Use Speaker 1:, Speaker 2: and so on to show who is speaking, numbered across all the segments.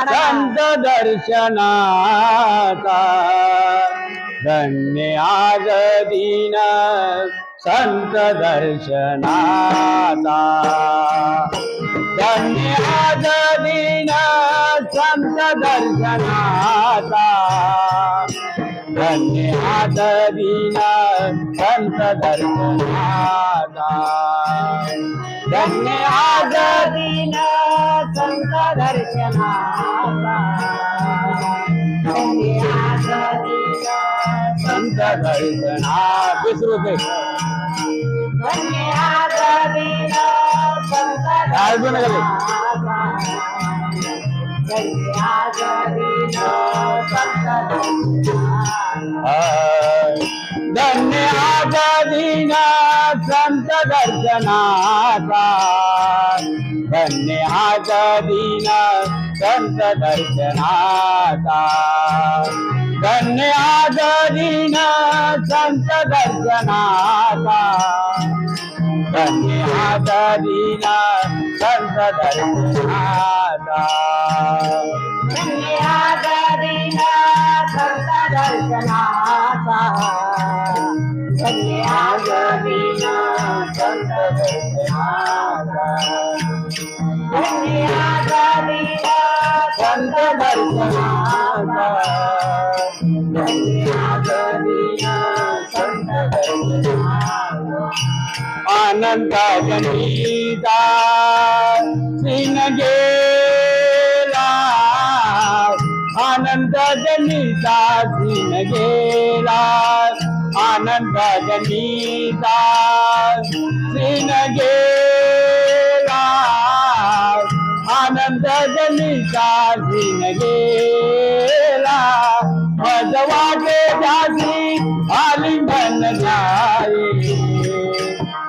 Speaker 1: संत दर्शनाचा धन्य आज दीन संत दर्शनाचा धन्य आज दीन संत दर्शनाचा धन्य आज दीन संत दर्शनाचा धन्य आज दीन संत दर्शनाचा धन्य आज दीन संत दर्शना विसरू दे धन्य आज दीन संत दर्शनाचा धन्य आज दीन संत दर्शनाचा धन्य आज दीन संत दर्शनाचा धन्य आज दीन संत दर्शनाचा धन्य आज दीन संत दर्शनाचा धन्य आज दीन संत दर्शनाचा धन्य आज दीन संत दर्शनाचा धन्य आज दीन संत दर्शनाचा धन्य आज दीन संत दर्शनाचा धन्य आज दीन संत दर्शनाचा अनंत जनीता सीन गेला अनंत जनीता सीन गेला अनंत जनीता सीन गेला आनंद जनीचा सीन गेला मज वाटे जासी आलिंगन जाई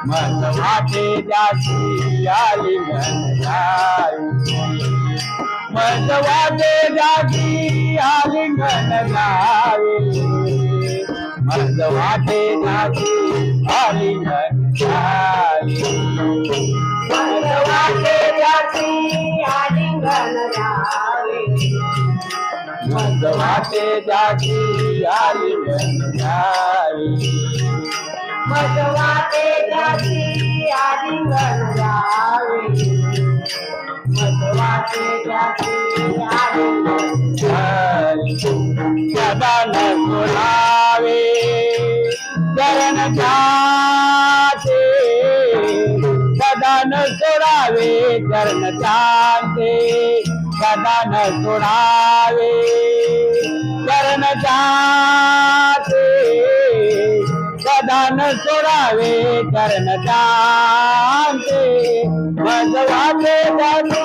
Speaker 1: मज वाटे जासी आलिंगन जाई मज वाटे जासी आलिंगन जाई मज वाटे जासी आलिंगन जाई मज वाटे जासी आलिंगन जाई मज वाटे जासी आलिंगन जाई मज वाटे जासी आलिंगन जाई मज वाटे जासी आलिंगन जाई सदा न सुनावे चरण जाते सदा न सोडावे चरण जाते सदा न सोडावे चरण जाते सदा न सोडावे चरण जाते मज वाटे जासी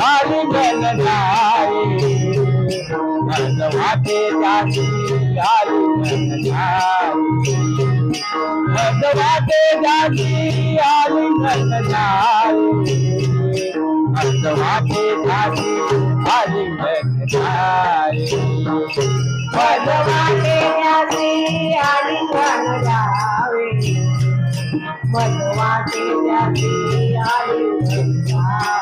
Speaker 1: आलिंगन जाई मज वाटे जासी आलिंगन जाई मज वाटे जासी आलिंगन जाई मज वाटे जासी आलिंगन जाई मज वाटे जासी आलिंगन जाई मज वाटे जासी आलिंगन जाई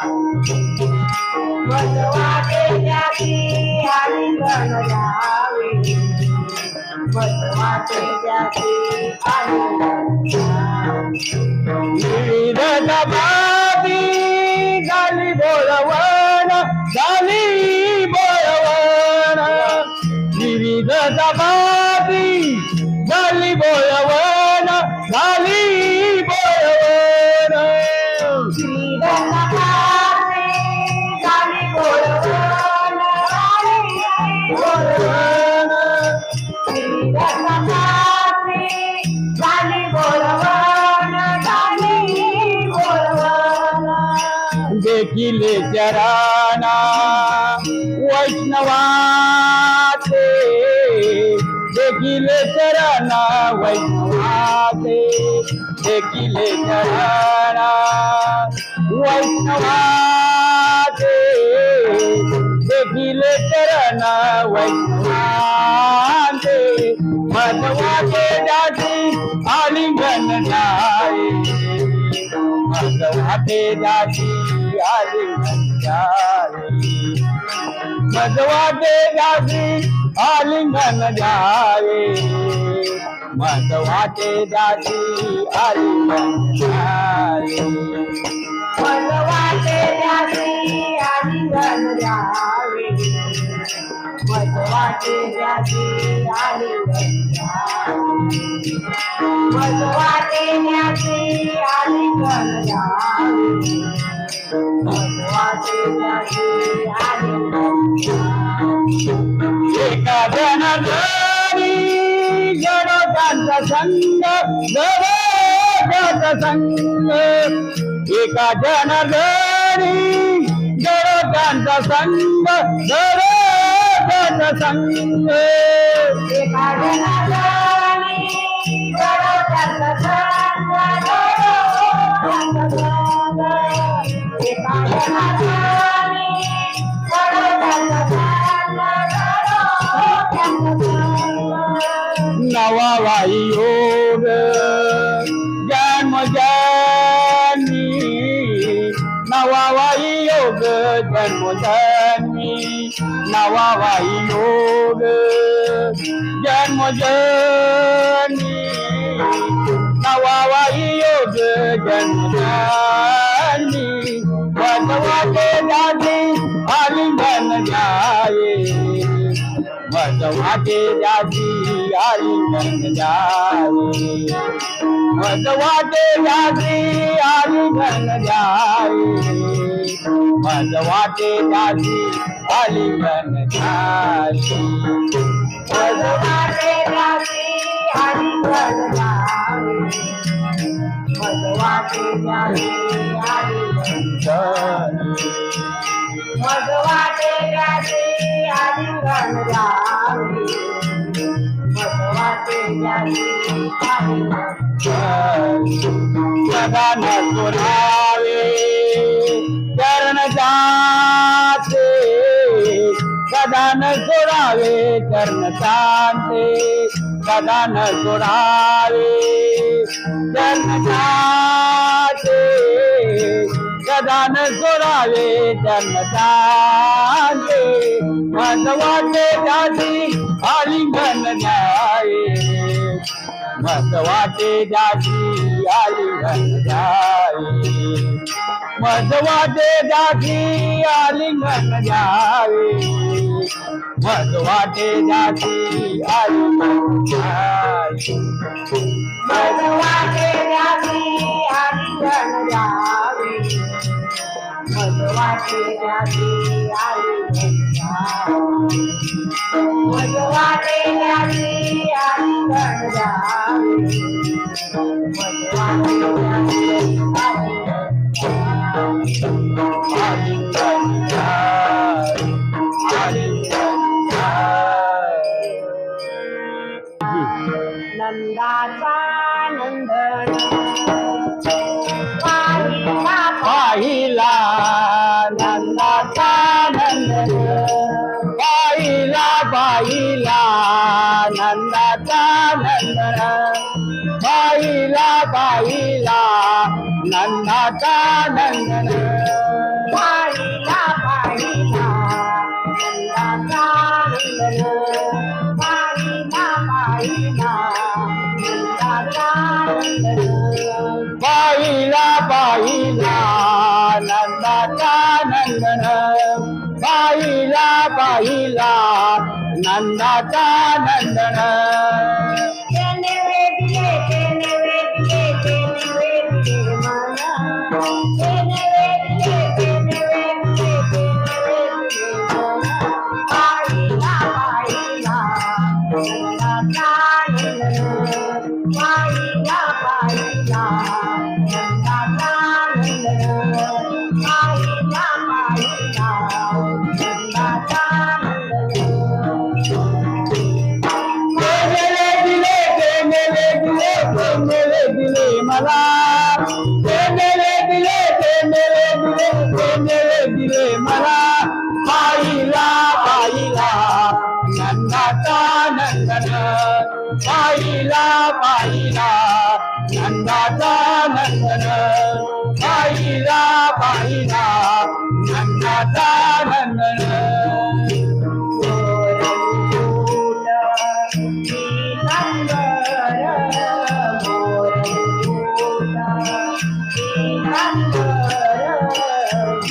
Speaker 1: मज वाटे जासी आलिंगन जाई मज वाटे जासी आलिंगन जाई दबादी गाली बोलवण गाली बोलवण विविध दबादी गाली बोलवण गाली बोलवण विविध दबादी गाली बोलवण गाली बोलवण विविध दबादी गाली बोलवण गाली बोलवण देखिले चराना वैष्णवाचे देखिले चराना वैष्णवाचे देखिले चराना वैष्णवाचे देखिले चराना वैष्णवाचे मज वाटे जासी आलिंगन जाई मज वाटे जासी आलिंगन जाई मज वाटे जाती आलिंगन जावे मज वाटे जाती आलिंगन जावे
Speaker 2: मज वाटे जाती आलिंगन जावे मज वाटे जाती आलिंगन जावे मज वाटे जाती आलिंगन जावे मज वाटे जाती आलिंगन जावे
Speaker 1: एका जनार्दनी गणोतांचा संग गणोतांचा संग एका जनार्दनी गणोतांचा संग गणोतांचा संग
Speaker 2: एका जनार्दनी गणोतांचा संग गणोतांचा संग एका जनार्दनी गणोतांचा संग गणोतांचा संग
Speaker 1: नवावाई योग जन्म जन्मी नवावाई योग जन्म जन्मी नवावाई योग जन्म जन्मी नवावाई योग जन्म जन्मी वाटे जाती आलिंगन जाए मज वाटे जाती आलिंगन जाए मज वाटे जाती आलिंगन जाए मज वाटे जाती आलिंगन जाए
Speaker 2: मज वाटे जाती आलिंगन जावे मज वाटे जाती आलिंगन मज वाटे जाती आलिंगन जावे मज वाटे जाती आलिंगन
Speaker 1: सदा न सुनावे चरण जाते सदा न सुनावे चरण शांते सदा न सुनावे चरण जाते सदा न सुनावे चरण शांते मज वाटे जाती आलिंगन जाए मज वाटे जाती आलिंगन जाए मज वाटे जाती आलिंगन जाए मज वाटे जाती आलिंगन जाए
Speaker 2: मज वाटे जाती आलिंगन जावे मज वाटे जाती आलिंगन जावे मज वाटे जाती आलिंगन जावे मज वाटे जाती
Speaker 1: आलिंगन जाए आलिंगन जाए
Speaker 2: नंदाचा नंदन पाहिला
Speaker 1: पाहिला नंदाचा नंदन पाहिला पाहिला नंदाचा नंदन पाहिला पाहिला नंदाचा नंदन
Speaker 2: पाहिला पाहिला नंदाचा नंदन पाहिला पाहिला नंदाचा नंदन
Speaker 1: पाहिला पाहिला नंदाचा नंदन पाहिला पाहिला नंदाचा नंदन
Speaker 2: तेने वेदिले तेने वेदिले तेने वेदिले मला तेने वेदिले तेने वेदिले तेने वेदिले मला पाहिला पाहिला नंदाचा नंदन पाहिला पाहिला नंदाचा नंदन पाहिला पाहिला नंदाचा
Speaker 1: दिले मला दिले मला पाहिला पाहिला नंदाचा नंदन पाहिला पाहिला नंदाचा नंदन पाहिला पाहिला नंदा नंदाचा नंदन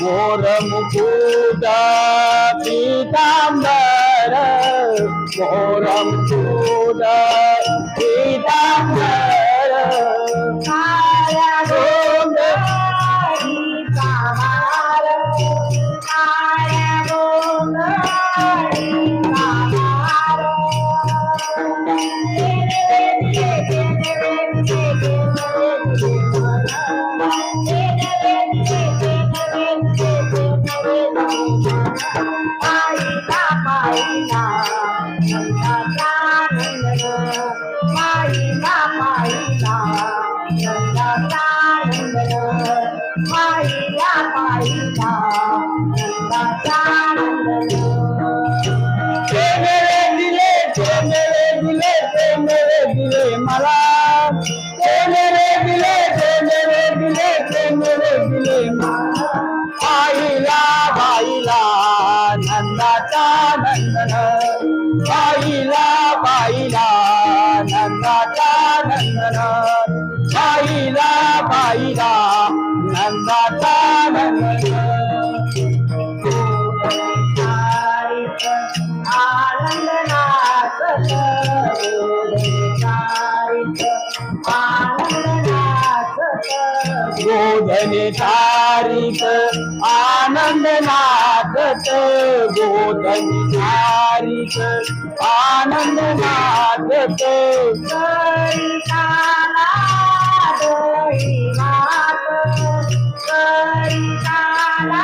Speaker 1: मोर मुकुट पीतांबर मोर मुकुट पीतांबर काळ्या गोंधळीचा हार काळ्या गोंधळीचा हार पाहिला पाहिला नंदाचा नंदन पाहिला पाहिला नंदाचा नंदन पाहिला पाहिला नंदाचा नंदन ते मेरे दिले मला ते मेरे दिले मला पाहिला पाहिला नंदाचा नंदन पाहिला पाहिला नंदाचा नंदन पाहिला पाहिला नंदाचा नंदन आनंद नाचत गोधनी तारीख आनंद नाचत गोधनी तारीख आनंद नाचत करिताला दही भात करिताला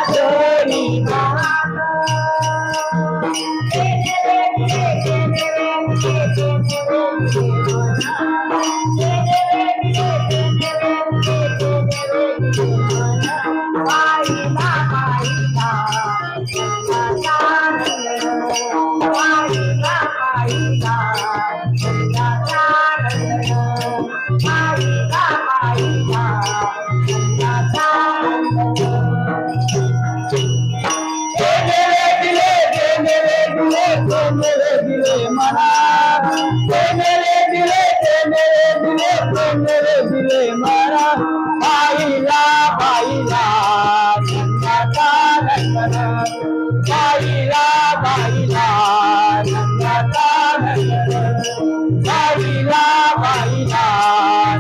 Speaker 1: दही भात पाहिला पाहिला नंदाचा नंदन पाहिला पाहिला नंदाचा नंदन पाहिला पाहिला नंदाचा नंदन ते मेरे दिले मला ते मेरे दिले मला पाहिला पाहिला नंदाचा नंदन पाहिला पाहिला नंदाचा नंदन पाहिला पाहिला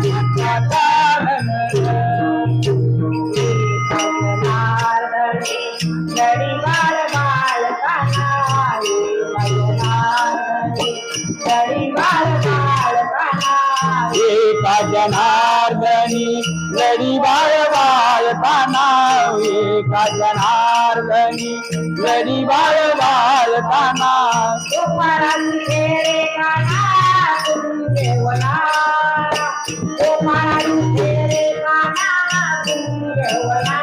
Speaker 1: नंदाचा नंदन जडी बाळ बाळकाना जडी बाळ बाळकाना एका जनार्दनी लडी बाळ बाळकाना एका जनार्दनी लडी बाळ बाळकाना तुकाराची रे काना तुम देवला तुकाराची रे काना तुम देवला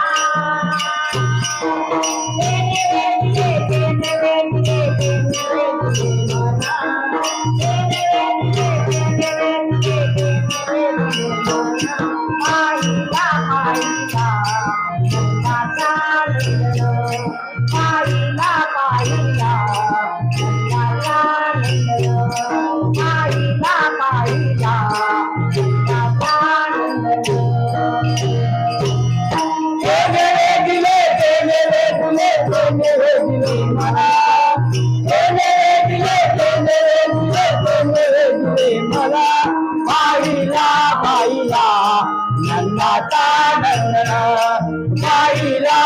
Speaker 1: पाहिला पाहिला नंदाचा नंदन पाहिला पाहिला नंदाचा नंदन पाहिला पाहिला नंदाचा नंदन ते मेरे दिले मला ते मेरे दिले मला पाहिला पाहिला नंदाचा नंदन पाहिला